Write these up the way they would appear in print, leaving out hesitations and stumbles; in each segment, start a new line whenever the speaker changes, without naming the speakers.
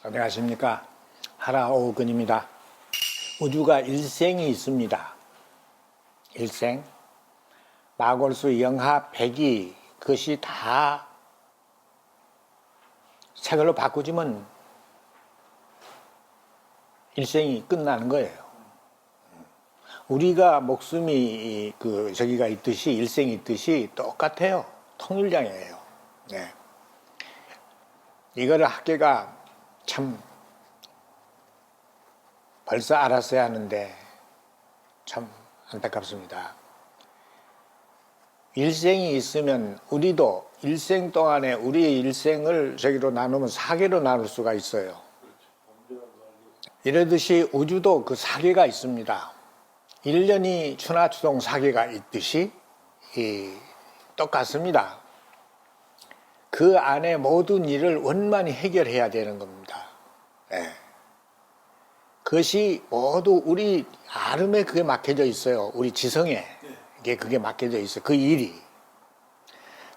안녕하십니까. 하라오근입니다. 우주가 일생이 있습니다. 일생. 마골수, 영하, 백이 그것이 다 색으로 바꾸지면 일생이 끝나는 거예요. 우리가 목숨이 저기가 있듯이 일생이 있듯이 똑같아요. 통일량이에요. 네. 이거를 학계가 참 벌써 알았어야 하는데 참 안타깝습니다. 일생이 있으면 우리도 일생 동안에 우리의 일생을 저기로 나누면 4개로 나눌 수가 있어요. 이러듯이 우주도 그 4개가 있습니다. 1년이 추나추동 4개가 있듯이 똑같습니다. 그 안에 모든 일을 원만히 해결해야 되는 겁니다. 네. 그것이 모두 우리 아름에 그게 막혀져 있어요. 우리 지성에 그게 막혀져 있어요. 그 일이.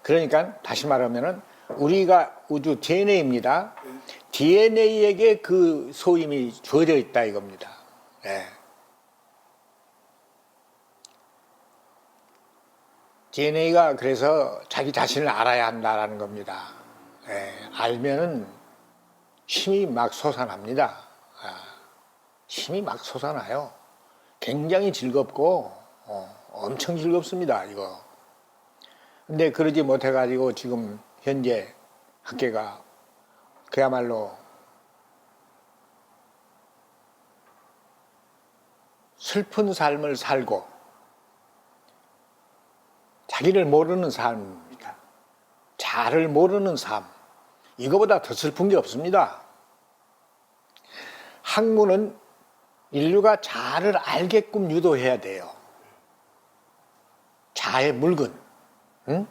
그러니까 다시 말하면은 우리가 우주 DNA입니다. DNA에게 그 소임이 주어져 있다 이겁니다. 네. DNA가 그래서 자기 자신을 알아야 한다라는 겁니다. 네. 알면은 힘이 막 솟아납니다. 힘이 막 솟아나요. 굉장히 즐겁고 엄청 즐겁습니다. 이거. 근데 그러지 못해가지고 지금 현재 학계가 그야말로 슬픈 삶을 살고 자기를 모르는 삶입니다. 자를 모르는 삶. 이거보다 더 슬픈 게 없습니다. 학문은 인류가 자를 알게끔 유도해야 돼요. 자의 물건, 응?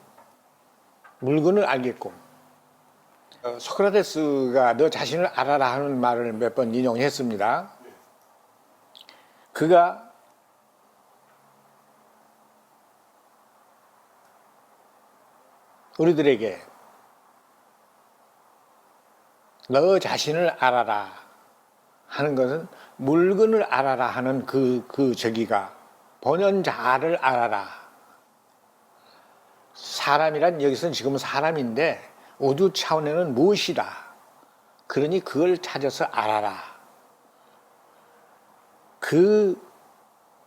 물건을 알게끔. 소크라테스가 너 자신을 알아라 하는 말을 몇 번 인용했습니다. 그가 우리들에게 너 자신을 알아라 하는 것은 물건을 알아라 하는 저기가 본연자를 알아라. 사람이란 여기서는 지금은 사람인데 우주 차원에는 무엇이다. 그러니 그걸 찾아서 알아라. 그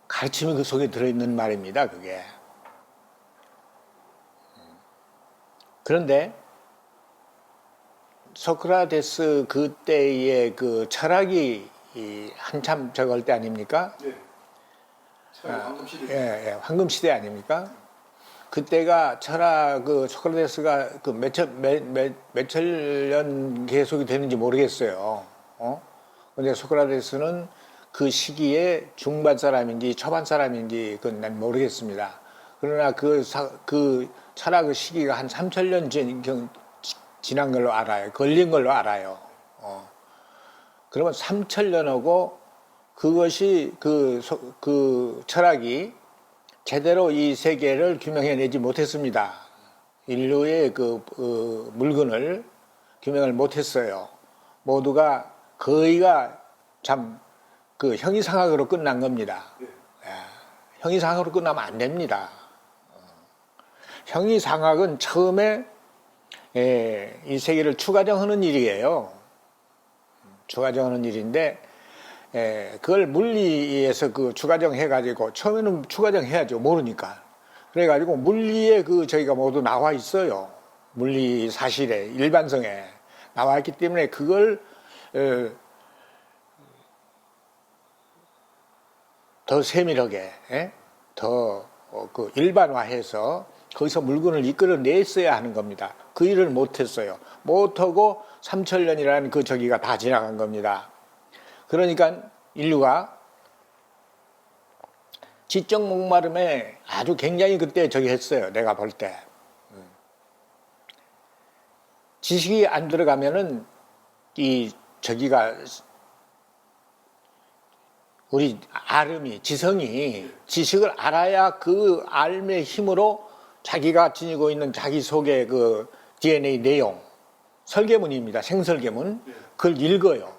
가르침이 그 속에 들어있는 말입니다. 그게. 그런데 소크라테스 그때의 그 철학이 한참 저걸 때 아닙니까?
네. 황금시대.
예, 황금시대 아닙니까? 그때가 철학, 소크라테스가 몇천 년 계속이 되는지 모르겠어요. 근데 소크라테스는 그 시기에 중반 사람인지 초반 사람인지 그건 난 모르겠습니다. 그러나 그 철학의 시기가 한 3,000년 지난 걸로 알아요. 걸린 걸로 알아요. 그러면 3,000년하고 그것이 그 철학이 제대로 이 세계를 규명해내지 못했습니다. 인류의 물건을 규명을 못했어요. 모두가 거의가 참 형이상학으로 끝난 겁니다. 형이상학으로 끝나면 안 됩니다. 형이상학은 처음에 이 세계를 추가정하는 일이에요. 추가정하는 일인데 그걸 물리에서 추가정 해가지고 처음에는 추가정 해야죠. 모르니까. 그래가지고 물리에 저희가 모두 나와 있어요. 물리 사실에 일반성에 나와 있기 때문에 그걸 더 세밀하게 더 일반화해서 거기서 물건을 이끌어냈어야 하는 겁니다. 그 일을 못했어요. 못하고 3,000년이라는 저기가 다 지나간 겁니다. 그러니까 인류가 지적 목마름에 아주 굉장히 그때 저기 했어요. 내가 볼 때. 지식이 안 들어가면은 저기가 우리 아름이, 지성이 지식을 알아야 그 알의 힘으로 자기가 지니고 있는 자기 속의 DNA 내용, 설계문입니다. 생설계문. 그걸 읽어요.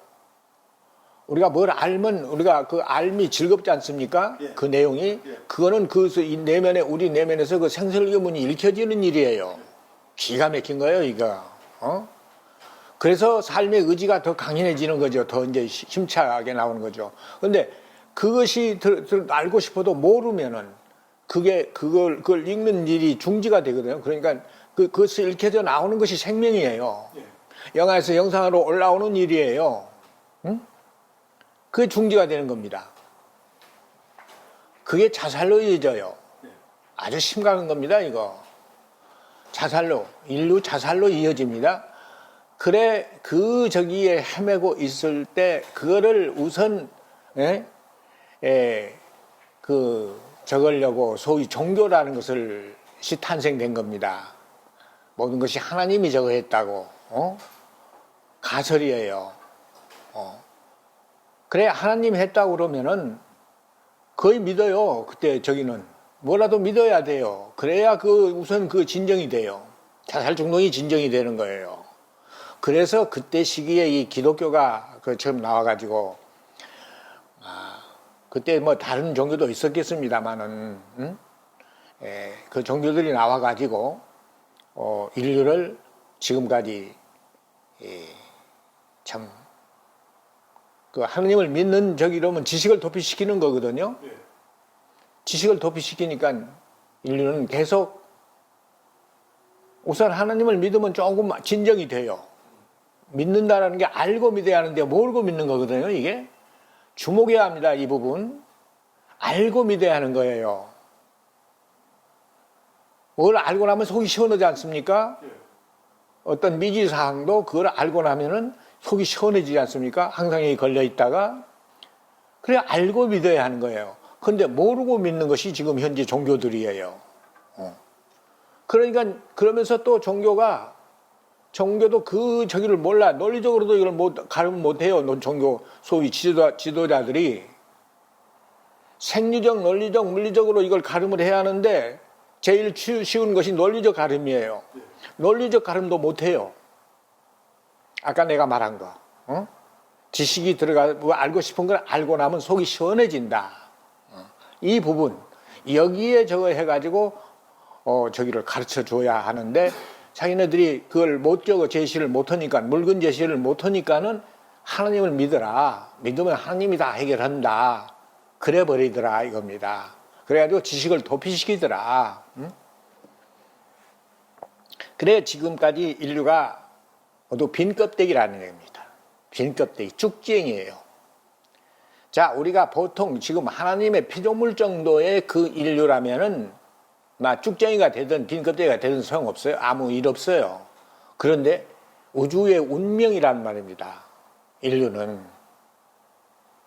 우리가 뭘 알면 우리가 그 알미 즐겁지 않습니까?
예.
그 내용이
예.
그거는 이 내면에 우리 내면에서 그 생설교문이 읽혀지는 일이에요. 기가 막힌 거예요, 이거. 그래서 삶의 의지가 더 강인해지는 거죠. 더 이제 힘차게 나오는 거죠. 근데 그것이 알고 싶어도 모르면은 그걸 읽는 일이 중지가 되거든요. 그러니까 그것이 읽혀져 나오는 것이 생명이에요.
예.
영화에서 영상으로 올라오는 일이에요. 응? 그게 중지가 되는 겁니다. 그게 자살로 이어져요. 아주 심각한 겁니다, 이거. 자살로, 인류 자살로 이어집니다. 그래, 저기에 헤매고 있을 때, 그거를 우선, 적으려고 소위 종교라는 것을 탄생된 겁니다. 모든 것이 하나님이 저거 했다고, 가설이에요. 그래, 하나님 했다고 그러면은 거의 믿어요. 그때 저기는. 뭐라도 믿어야 돼요. 그래야 우선 진정이 돼요. 자살 중독이 진정이 되는 거예요. 그래서 그때 시기에 이 기독교가 처음 나와가지고, 그때 뭐 다른 종교도 있었겠습니다만은, 그 종교들이 나와가지고, 인류를 지금까지, 참, 하나님을 믿는 이러면 지식을 도피시키는 거거든요.
예.
지식을 도피시키니까 인류는 계속 우선 하나님을 믿으면 조금 진정이 돼요. 믿는다라는 게 알고 믿어야 하는데 모르고 믿는 거거든요, 이게. 주목해야 합니다, 이 부분. 알고 믿어야 하는 거예요. 뭘 알고 나면 속이 시원하지 않습니까?
예.
어떤 미지사항도 그걸 알고 나면은 속이 시원해지지 않습니까? 항상 여기 걸려 있다가. 그래, 알고 믿어야 하는 거예요. 그런데 모르고 믿는 것이 지금 현재 종교들이에요. 그러니까, 그러면서 또 종교도 저기를 몰라. 논리적으로도 이걸 가름 못해요. 종교, 소위 지도자들이. 생리적, 논리적, 물리적으로 이걸 가름을 해야 하는데, 제일 쉬운 것이 논리적 가름이에요. 논리적 가름도 못해요. 아까 내가 말한 거. 지식이 들어가고 알고 싶은 걸 알고 나면 속이 시원해진다. 이 부분. 여기에 저거 해가지고, 저기를 가르쳐 줘야 하는데, 자기네들이 그걸 제시를 못하니까, 물건 제시를 못하니까는 하나님을 믿어라. 믿으면 하나님이 다 해결한다. 그래 버리더라, 이겁니다. 그래가지고 지식을 도피시키더라. 그래, 지금까지 인류가 모두 빈 껍데기라는 얘기입니다. 빈 껍데기, 쭉쟁이에요. 자, 우리가 보통 지금 하나님의 피조물 정도의 그 인류라면은 쭉쟁이가 되든 빈 껍데기가 되든 소용없어요. 아무 일 없어요. 그런데 우주의 운명이란 말입니다. 인류는.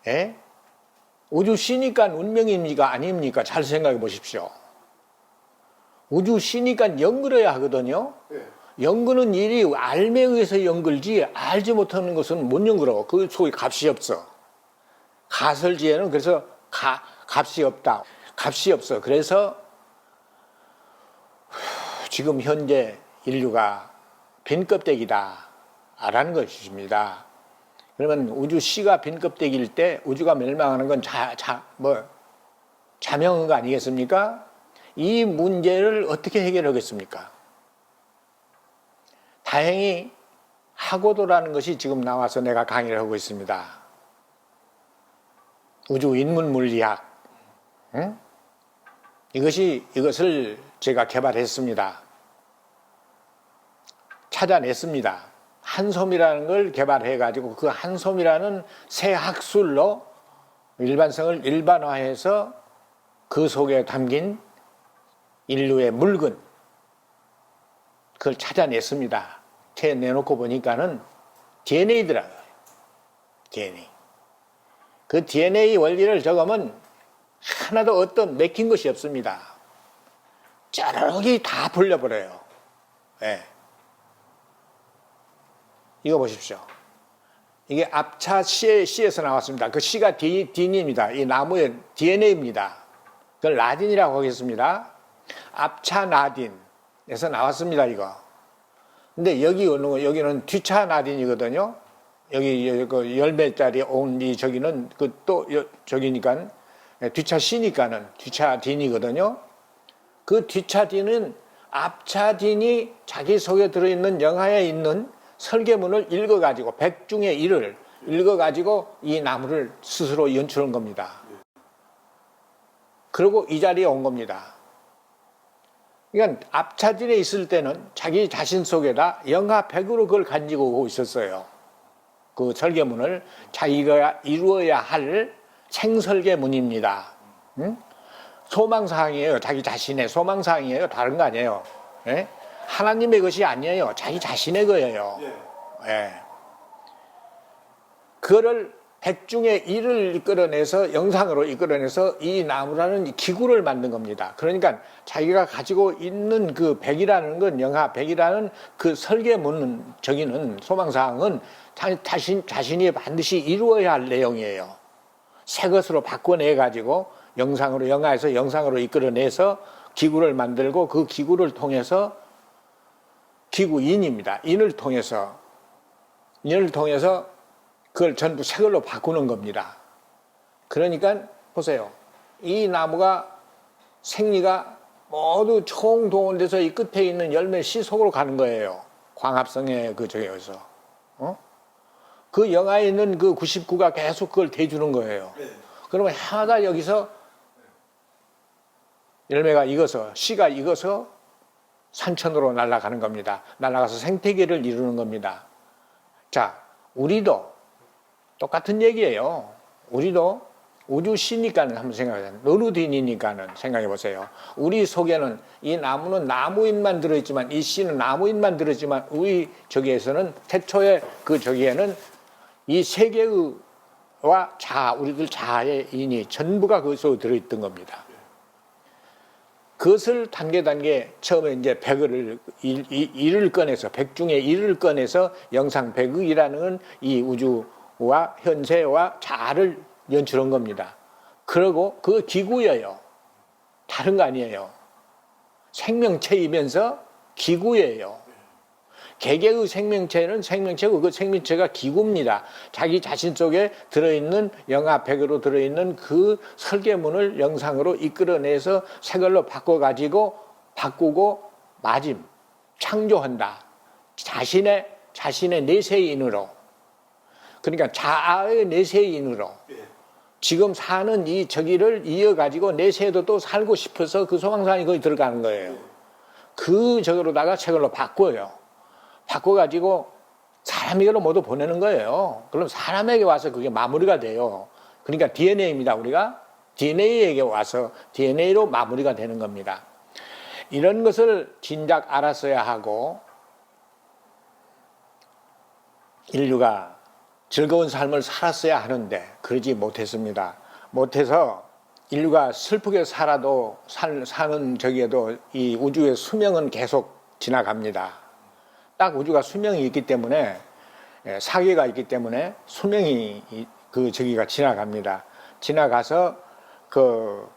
예? 우주 쉬니까 운명입니까? 아닙니까? 잘 생각해 보십시오. 우주 쉬니까 연글어야 하거든요.
예.
연그는 일이 알에 의해서 연글지 알지 못하는 것은 못 연글어. 그 속에 값이 없어. 가설지에는 그래서 값이 없다. 값이 없어. 그래서 지금 현재 인류가 빈 껍데기다 라는 것입니다. 그러면 우주 C가 빈 껍데기일 때 우주가 멸망하는 건 자명한 거 아니겠습니까? 이 문제를 어떻게 해결하겠습니까? 다행히 하고도라는 것이 지금 나와서 내가 강의를 하고 있습니다. 우주 인문 물리학. 응? 이것을 제가 개발했습니다. 찾아냈습니다. 한솜이라는 걸 개발해가지고 그 한솜이라는 새 학술로 일반성을 일반화해서 그 속에 담긴 인류의 물건, 그걸 찾아냈습니다. 내놓고 보니까는 DNA더라고요. DNA. 그 DNA 원리를 적으면 하나도 어떤 맥힌 것이 없습니다. 짜르르기 다 불려버려요. 네. 이거 보십시오. 이게 앞차 C에서 나왔습니다. 그 C가 D입니다. 이 나무의 DNA입니다. 그걸 라딘이라고 하겠습니다. 앞차 나딘에서 나왔습니다, 이거. 근데 여기는 뒤차 나딘이거든요. 여기 그 열매짜리 온 이 저기는 그 또 저기니까 뒤차 C니까는 뒤차 D이거든요. 그 뒤차 D는 앞차 D니 자기 속에 들어있는 영하에 있는 설계문을 읽어가지고 100 중에 1을 읽어가지고 이 나무를 스스로 연출한 겁니다. 그리고 이 자리에 온 겁니다. 그러니까 앞차진에 있을 때는 자기 자신 속에다 영하 100으로 그걸 가지고 오고 있었어요. 그 설계문을 자기가 이루어야 할 생설계문입니다. 응? 소망사항이에요. 자기 자신의 소망사항이에요. 다른 거 아니에요. 예? 하나님의 것이 아니에요. 자기 자신의 거예요. 예. 그거를 100 중에 1을 이끌어내서 영상으로 이끌어내서 이 나무라는 기구를 만든 겁니다. 그러니까 자기가 가지고 있는 그 100이라는 건 영하 100이라는 그 설계문 저기는 소망사항은 자신이 반드시 이루어야 할 내용이에요. 새 것으로 바꿔내 가지고 영상으로 영하에서 영상으로 이끌어내서 기구를 만들고 그 기구를 통해서 기구인입니다. 인을 통해서 그걸 전부 새 걸로 바꾸는 겁니다. 그러니까 보세요. 이 나무가 생리가 모두 총동원돼서 이 끝에 있는 열매 씨 속으로 가는 거예요. 광합성의 그 저기에서. 그 영하에 있는 그 99가 계속 그걸 대주는 거예요. 그러면 하나가 여기서 열매가 익어서 씨가 익어서 산천으로 날아가는 겁니다. 날아가서 생태계를 이루는 겁니다. 자, 우리도 똑같은 얘기예요. 우리도 우주시니까는 한번 생각해보세요. 노루딘이니까는 생각해보세요. 우리 속에는 이 나무는 나무인만 들어있지만 이 씨는 나무인만 들어있지만 우리 저기에서는 태초의 그 저기에는 이 세계의 와 자아, 우리들 자아의 인이 전부가 그 속에 들어있던 겁니다. 그것을 단계 처음에 이제 100을 1을 꺼내서 100 중에 1을 꺼내서 영상 100이라는 이 우주와 현세와 자아를 연출한 겁니다. 그리고 그 기구예요. 다른 거 아니에요. 생명체이면서 기구예요. 개개의 생명체는 생명체고 그 생명체가 기구입니다. 자기 자신 속에 들어있는 영하 100으로 들어있는 그 설계문을 영상으로 이끌어내서 새 걸로 바꿔가지고 바꾸고 창조한다. 자신의 내세인으로. 그러니까 자아의 내세인으로. 지금 사는 이 저기를 이어가지고 내세에도 또 살고 싶어서 그 소망사항이 거기 들어가는 거예요. 그 저기로다가 새 걸로 바꿔요. 바꿔가지고 사람에게로 모두 보내는 거예요. 그럼 사람에게 와서 그게 마무리가 돼요. 그러니까 DNA입니다. 우리가 DNA에게 와서 DNA로 마무리가 되는 겁니다. 이런 것을 진작 알았어야 하고 인류가 즐거운 삶을 살았어야 하는데 그러지 못했습니다. 못해서 인류가 슬프게 살아도 사는 저기에도 이 우주의 수명은 계속 지나갑니다. 딱 우주가 수명이 있기 때문에 사계가 있기 때문에 수명이 그 저기가 지나갑니다. 지나가서 그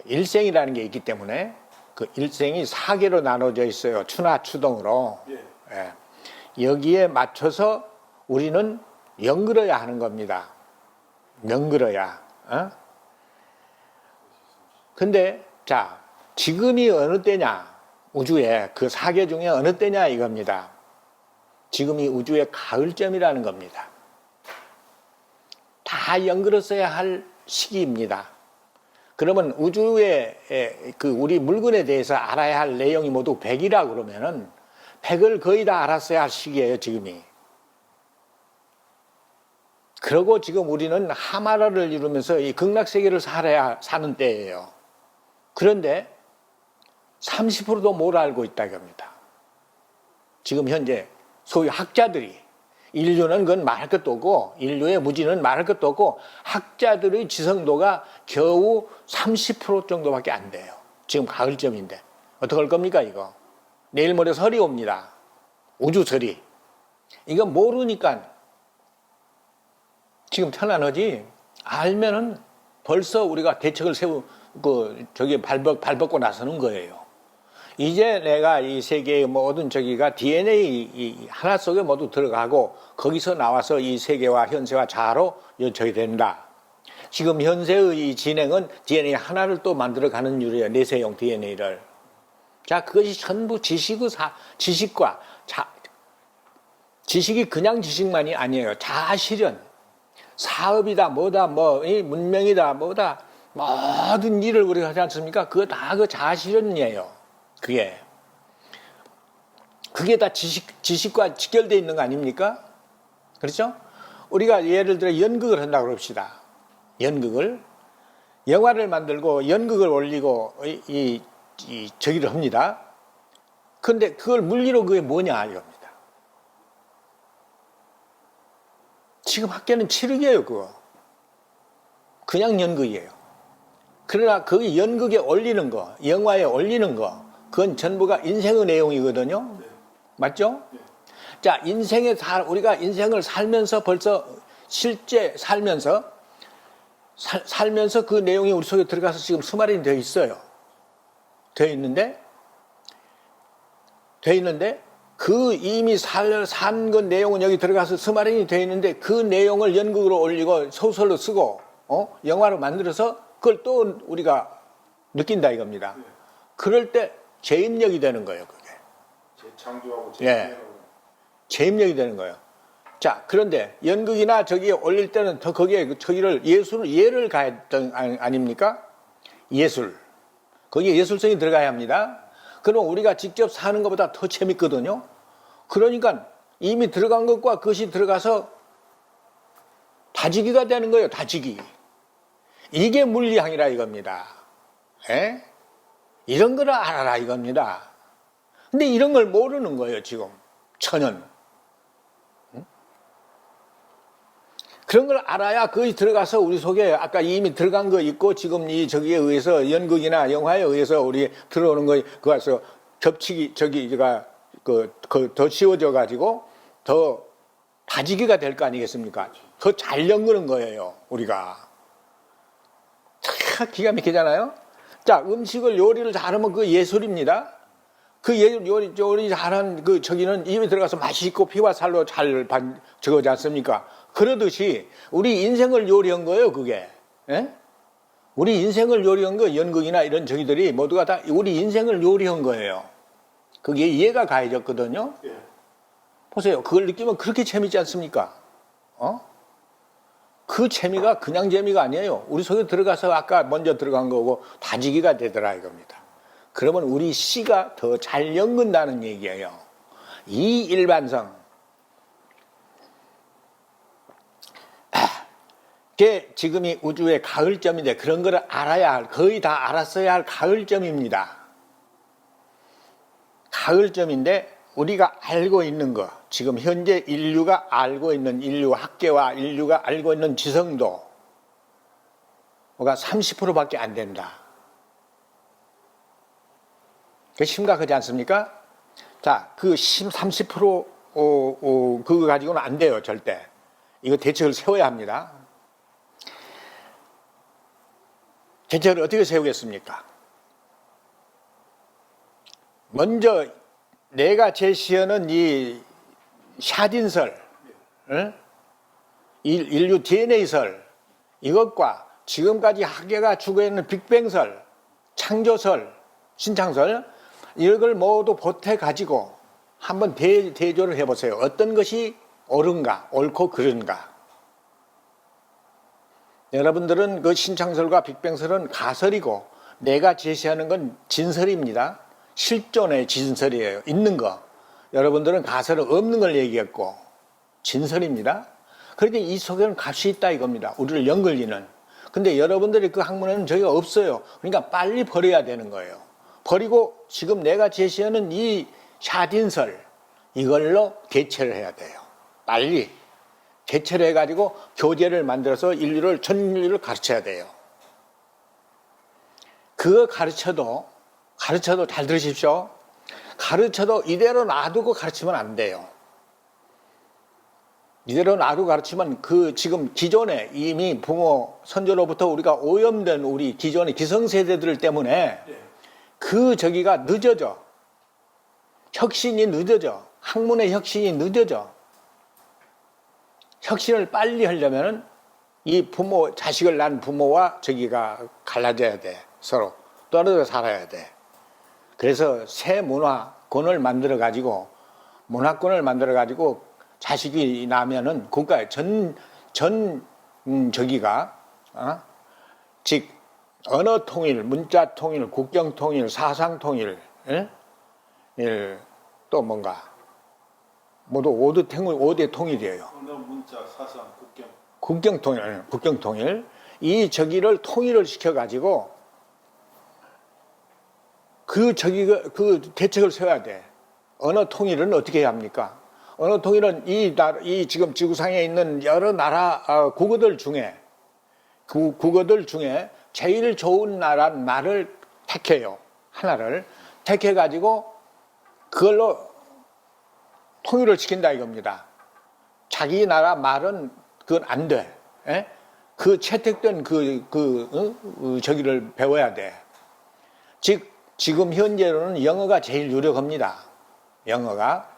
일생이라는 게 있기 때문에 그 일생이 사계로 나눠져 있어요. 추나 추동으로. 예. 여기에 맞춰서 우리는 연글어야 하는 겁니다. 연글어야. 근데 자, 지금이 어느 때냐? 우주의 그 사계 중에 어느 때냐 이겁니다. 지금이 우주의 가을점이라는 겁니다. 다 연글었어야 할 시기입니다. 그러면 우주의 그 우리 물건에 대해서 알아야 할 내용이 모두 100이라 그러면은 100을 거의 다 알았어야 할 시기예요, 지금이. 그러고 지금 우리는 하마라를 이루면서 이 극락세계를 사는 때예요. 그런데 30%도 못 알고 있다고 합니다. 지금 현재 소위 학자들이 인류는 그건 말할 것도 없고 인류의 무지는 말할 것도 없고 학자들의 지성도가 겨우 30% 정도밖에 안 돼요. 지금 가을점인데 어떻게 할 겁니까 이거? 내일 모레 설이 옵니다. 우주설이. 이거 모르니까 지금 편안하지 알면은 벌써 우리가 대책을 저기 발 벗고 나서는 거예요. 이제 내가 이 세계의 모든 저기가 DNA 이 하나 속에 모두 들어가고 거기서 나와서 이 세계와 현세와 자아로 연결이 된다. 지금 현세의 이 진행은 DNA 하나를 또 만들어가는 유래예요. 내세형 DNA를. 자, 그것이 전부 지식과 지식이 그냥 지식만이 아니에요. 자아실현, 사업이다, 뭐다, 이 문명이다, 뭐다, 모든 일을 우리가 하지 않습니까? 그거 다 그 자아실현이에요. 그게 다 지식과 직결되어 있는 거 아닙니까? 그렇죠? 우리가 예를 들어 연극을 한다고 그럽시다. 연극을 영화를 만들고 연극을 올리고 저기를 합니다. 그런데 그걸 물리로 그게 뭐냐 이겁니다. 지금 학교는 칠흑이에요. 그거 그냥 연극이에요. 그러나 그 연극에 올리는 거, 영화에 올리는 거, 그건 전부가 인생의 내용이거든요. 맞죠? 자, 우리가 인생을 살면서 벌써 실제 살면서 그 내용이 우리 속에 들어가서 지금 스마일이 되어 있어요. 되어 있는데 그 이미 산 그 내용은 여기 들어가서 스마일이 되어 있는데 그 내용을 연극으로 올리고 소설로 쓰고 영화로 만들어서 그걸 또 우리가 느낀다 이겁니다. 그럴 때 재입력이 되는 거예요. 그게
재창조하고
재입력이 되는 거예요. 자, 그런데 연극이나 저기에 올릴 때는 더 거기에 저기를 예를 가했던 아닙니까? 예술. 거기에 예술성이 들어가야 합니다. 그럼 우리가 직접 사는 것보다 더 재밌거든요. 그러니까 이미 들어간 것과 그것이 들어가서 다지기가 되는 거예요. 다지기. 이게 물리학이라 이겁니다. 에? 이런 걸 알아라 이겁니다. 근데 이런 걸 모르는 거예요. 지금 천연. 그런 걸 알아야 그것이 들어가서 우리 속에 아까 이미 들어간 거 있고 지금 이 저기에 의해서 연극이나 영화에 의해서 우리 들어오는 거 그래서 겹치기 저기가 더 씌워져 가지고 더 다지기가 될 거 아니겠습니까? 더 잘 연구는 거예요. 우리가 참 기가 막히잖아요. 자, 요리를 잘하면 그 예술입니다. 그 요리 잘한 그 저기는 입에 들어가서 맛있고 피와 살로 잘 저거지 않습니까? 그러듯이 우리 인생을 요리한 거예요, 그게. 에? 우리 인생을 요리한 거 연극이나 이런 저기들이 모두가 다 우리 인생을 요리한 거예요. 그게 이해가 가해졌거든요. 보세요. 그걸 느끼면 그렇게 재밌지 않습니까? 그 재미가 그냥 재미가 아니에요. 우리 속에 들어가서 아까 먼저 들어간 거고 다지기가 되더라 이겁니다. 그러면 우리 씨가 더 잘 연근다는 얘기예요. 이 일반성. 그게 지금이 우주의 가을점인데 그런 거를 알아야 할, 거의 다 알았어야 할 가을점입니다. 가을점인데 우리가 알고 있는 거, 지금 현재 인류가 알고 있는 인류 학계와 인류가 알고 있는 지성도가 30%밖에 안 된다. 그 심각하지 않습니까? 자, 그 30% 그거 가지고는 안 돼요, 절대. 이거 대책을 세워야 합니다. 대책을 어떻게 세우겠습니까? 먼저 내가 제시하는 이 샤딘설, 인류 DNA설 이것과 지금까지 학계가 추구했는 빅뱅설, 창조설, 신창설 이걸 모두 보태가지고 한번 대조를 해보세요. 어떤 것이 옳은가, 옳고 그른가. 여러분들은 그 신창설과 빅뱅설은 가설이고 내가 제시하는 건 진설입니다. 실존의 진설이에요. 있는 거. 여러분들은 가설은 없는 걸 얘기했고 진설입니다. 그러니까 이 속에는 값이 있다 이겁니다. 우리를 연결리는. 근데 여러분들이 그 학문에는 저기가 없어요. 그러니까 빨리 버려야 되는 거예요. 버리고 지금 내가 제시하는 이 샤딘설 이걸로 대체를 해야 돼요. 빨리 대체를 해가지고 교재를 만들어서 전 인류를 가르쳐야 돼요. 그거 가르쳐도 잘 들으십시오. 가르쳐도 이대로 놔두고 가르치면 안 돼요. 이대로 놔두고 가르치면 그 지금 기존에 이미 부모 선조로부터 우리가 오염된 우리 기존의 기성세대들 때문에 그 저기가 늦어져. 혁신이 늦어져. 학문의 혁신이 늦어져. 혁신을 빨리 하려면은 이 부모, 자식을 낳은 부모와 저기가 갈라져야 돼. 서로 떨어져 살아야 돼. 그래서 새 문화권을 만들어 가지고, 문화권을 만들어 가지고 자식이 나면은 국가 저기가 즉 언어 통일, 문자 통일, 국경 통일, 사상 통일, 또 뭔가 모두 5대 통일이에요.
언어, 문자, 사상,
국경 통일. 이 저기를 통일을 시켜 가지고 그 대책을 세워야 돼. 언어 통일은 어떻게 해야 합니까? 언어 통일은 이 지금 지구상에 있는 여러 나라 국어들 중에 제일 좋은 말을 택해요. 하나를 택해 가지고 그걸로 통일을 시킨다 이겁니다. 자기 나라 말은 그건 안 돼. 에? 그 채택된 저기를 배워야 돼. 즉 지금 현재로는 영어가 제일 유력합니다. 영어가.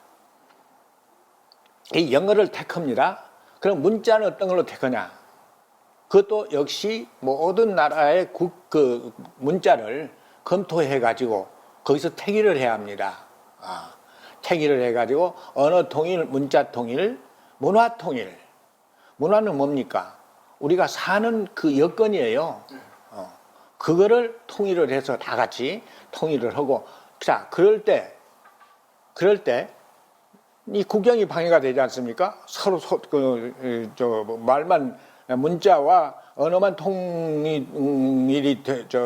이 영어를 택합니다. 그럼 문자는 어떤 걸로 택하냐? 그것도 역시 모든 나라의 문자를 검토해 가지고 거기서 택일을 해야 합니다. 택일을 해 가지고 언어 통일, 문자 통일, 문화 통일. 문화는 뭡니까? 우리가 사는 그 여건이에요. 그거를 통일을 해서 다 같이 통일을 하고, 자, 그럴 때 이 국경이 방해가 되지 않습니까? 서로 말만 문자와 언어만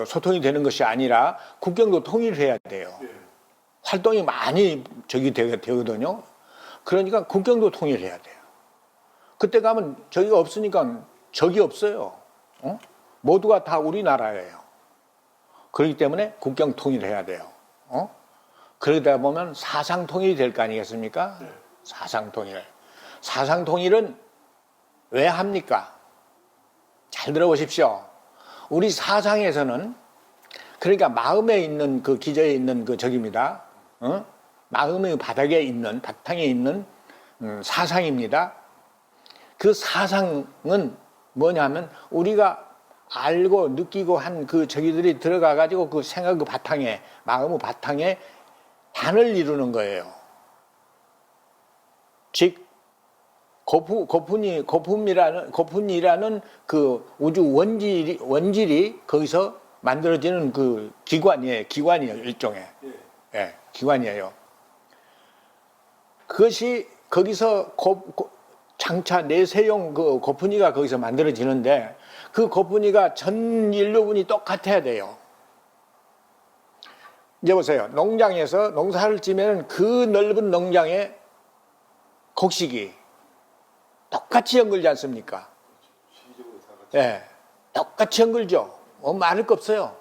소통이 되는 것이 아니라 국경도 통일해야 돼요. 활동이 많이 되거든요. 그러니까 국경도 통일해야 돼요. 그때 가면 저기가 없으니까 적이 없어요. 모두가 다 우리나라예요. 그렇기 때문에 국경 통일해야 돼요. 그러다 보면 사상 통일이 될 거 아니겠습니까? 네. 사상 통일. 사상 통일은 왜 합니까? 잘 들어보십시오. 우리 사상에서는, 그러니까 마음에 있는 그 기저에 있는 그 적입니다. 마음의 바탕에 있는 사상입니다. 그 사상은 뭐냐면 우리가 알고 느끼고 한 그 저기들이 들어가 가지고 그 생각 그 바탕에, 마음의 바탕에 단을 이루는 거예요. 즉 고품이라는 그 우주 원질이 거기서 만들어지는 그 기관이에요, 일종의. 예, 기관이에요. 그것이 거기서 장차 내세용 그 고프니가 거기서 만들어지는데, 그 고프니가 전 인류군이 똑같아야 돼요. 이제 보세요. 농장에서 농사를 지면 그 넓은 농장에 곡식이 똑같이 연글지 않습니까? 예, 똑같이 연글죠. 말할 거 없어요.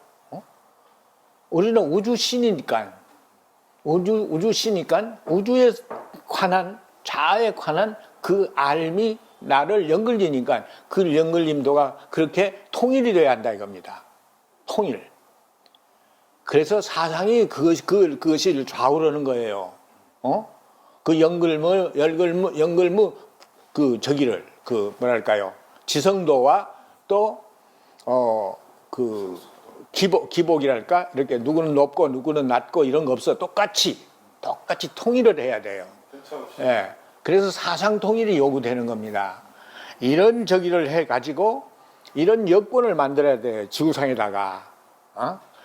우리는 우주신이니까, 우주에 관한, 자아에 관한 그 알미 나를 연글리니까 그 연글림도가 그렇게 통일이 돼야 한다 이겁니다. 통일. 그래서 사상이 그것을 좌우하는 거예요. 그 연글무 그 저기를 그 뭐랄까요, 지성도와 또 그 기복이랄까, 이렇게 누구는 높고 누구는 낮고 이런 거 없어. 똑같이 통일을 해야 돼요. 예. 그래서 사상 통일이 요구되는 겁니다. 이런 저기를 해 가지고 이런 여건을 만들어야 돼요. 지구상에다가.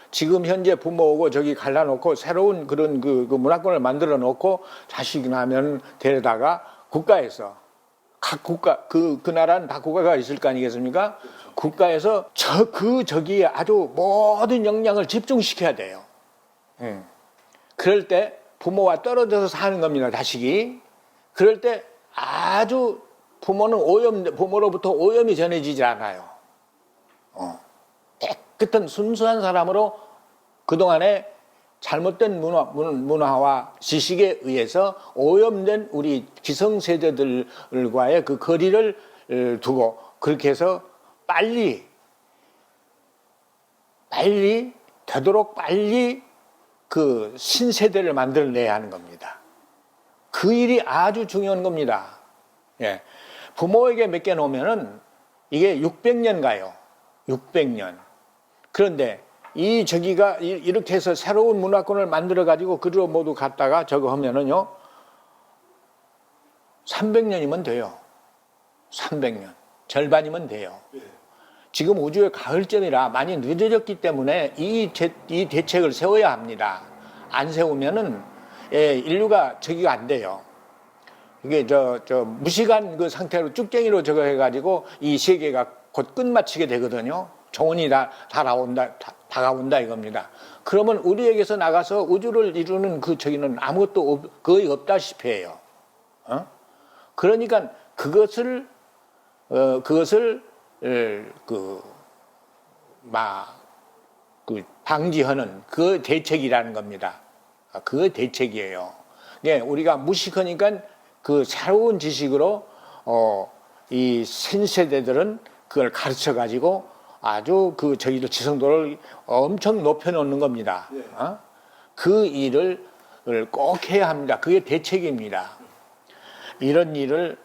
지금 현재 부모하고 저기 갈라놓고 새로운 그런 그 문화권을 만들어 놓고 자식이 나면 데려다가 국가에서 각 국가 그 나라는 다 국가가 있을 거 아니겠습니까? 그렇죠. 국가에서 저기에 아주 모든 역량을 집중시켜야 돼요. 그럴 때 부모와 떨어져서 사는 겁니다, 자식이. 그럴 때 아주 부모로부터 오염이 전해지지 않아요. 깨끗한 순수한 사람으로 그동안에 잘못된 문화와 지식에 의해서 오염된 우리 기성세대들과의 그 거리를 두고, 그렇게 해서 되도록 빨리 그 신세대를 만들어내야 하는 겁니다. 그 일이 아주 중요한 겁니다. 예. 부모에게 맡겨놓으면은 이게 600년 가요. 600년. 그런데 이 저기가 이렇게 해서 새로운 문화권을 만들어 가지고 그리로 모두 갔다가 저거 하면은요 300년이면 돼요. 300년 절반이면 돼요.
예.
지금 우주의 가을쯤이라 많이 늦어졌기 때문에 이 대책을 세워야 합니다. 안 세우면은 인류가 저기가 안 돼요. 이게 저 무식한 그 상태로 쭉쟁이로 저거 해가지고 이 세계가 곧 끝마치게 되거든요. 종언이 다가온다 이겁니다. 그러면 우리에게서 나가서 우주를 이루는 그 저기는 아무것도 거의 없다시피 해요. 그러니까 그것을 방지하는 그 대책이라는 겁니다. 그 대책이에요. 예, 우리가 무식하니까 그 새로운 지식으로 이 신세대들은 그걸 가르쳐 가지고 아주 그 저기도 지성도를 엄청 높여 놓는 겁니다.
네.
그 일을 꼭 해야 합니다. 그게 대책입니다. 이런 일을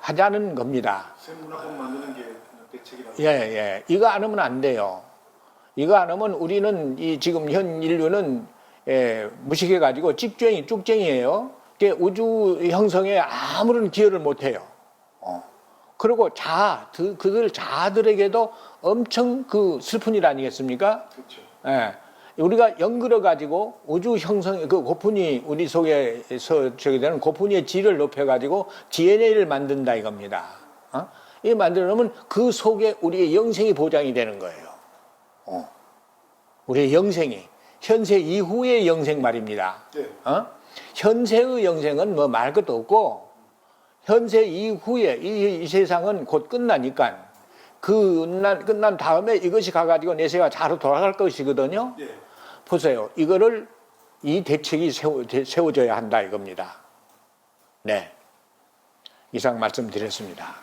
하자는 겁니다.
새 문화권 만드는 게 대책이라고.
예. 이거 안 하면 안 돼요. 이거 안 하면 우리는 지금 현 인류는 무식해 가지고 쭉쟁이에요. 우주 형성에 아무런 기여를 못 해요. 그리고 그들 자들에게도 엄청 그 슬픈 일 아니겠습니까?
그렇죠.
예. 우리가 연결해 가지고 우주 형성 그 고푼이 우리 속에서 저기 되는 고푼이의 질을 높여 가지고 DNA를 만든다 이겁니다. 이 만들어 놓으면 그 속에 우리의 영생이 보장이 되는 거예요. 우리의 영생이 현세 이후의 영생 말입니다.
네.
현세의 영생은 뭐 말 것도 없고 현세 이후에 이 세상은 곧 끝나니까 끝난 다음에 이것이 가가지고 내 세가 자로 돌아갈 것이거든요.
네.
보세요. 이 대책이 세워져야 한다 이겁니다. 네. 이상 말씀드렸습니다.